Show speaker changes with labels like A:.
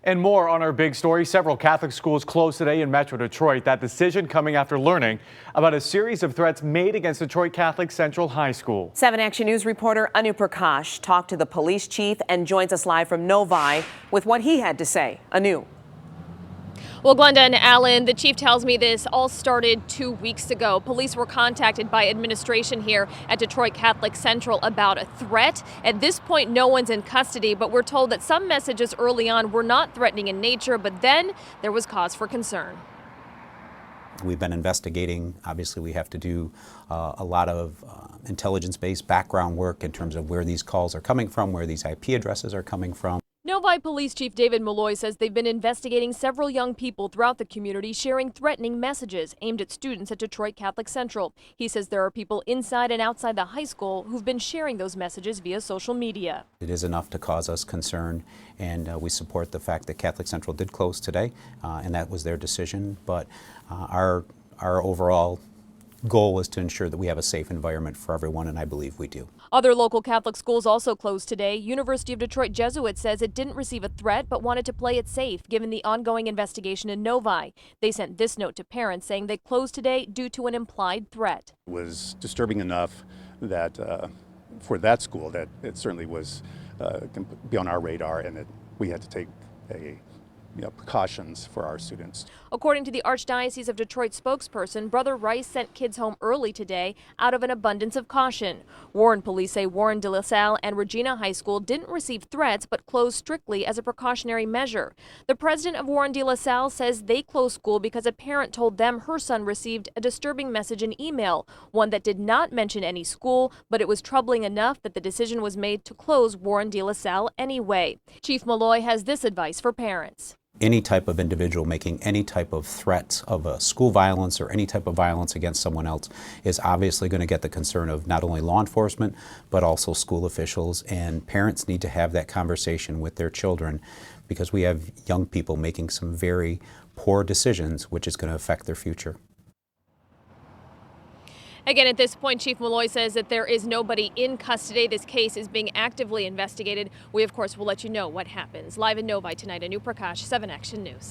A: And more on our big story. Several Catholic schools closed today in Metro Detroit. That decision coming after learning about a series of threats made against Detroit Catholic Central High School.
B: 7 Action News reporter Anu Prakash talked to the police chief and joins us live from Novi with what he had to say. Anu.
C: Well, Glenda and Alan, the chief tells me this all started 2 weeks ago. Police were contacted by administration here at Detroit Catholic Central about a threat. At this point, no one's in custody, but we're told that some messages early on were not threatening in nature, but then there was cause for concern.
D: We've been investigating. Obviously, we have to do a lot of intelligence-based background work in terms of where these calls are coming from, where these IP addresses are coming from.
C: Novi Police Chief David Malloy says they've been investigating several young people throughout the community sharing threatening messages aimed at students at Detroit Catholic Central. He says there are people inside and outside the high school who've been sharing those messages via social media.
D: It is enough to cause us concern, and we support the fact that Catholic Central did close today, and that was their decision. But our overall goal is to ensure that we have a safe environment for everyone, and I believe we do.
C: Other local Catholic schools also closed today. University of Detroit Jesuit says it didn't receive a threat but wanted to play it safe given the ongoing investigation in Novi. They sent this note to parents saying they closed today due to an implied threat.
E: It was disturbing enough that for that school that it certainly was can be on our radar, and that we had to take precautions for our students.
C: According to the Archdiocese of Detroit spokesperson, Brother Rice sent kids home early today out of an abundance of caution. Warren police say Warren de La Salle and Regina High School didn't receive threats but closed strictly as a precautionary measure. The president of Warren de La Salle says they closed school because a parent told them her son received a disturbing message in email, one that did not mention any school, but it was troubling enough that the decision was made to close Warren de La Salle anyway. Chief Malloy has this advice for parents.
D: Any type of individual making any type of threats of school violence or any type of violence against someone else is obviously going to get the concern of not only law enforcement but also school officials, and parents need to have that conversation with their children because we have young people making some very poor decisions which is going to affect their future.
C: Again, at this point, Chief Malloy says that there is nobody in custody. This case is being actively investigated. We, of course, will let you know what happens. Live in Novi tonight, Anu Prakash, 7 Action News.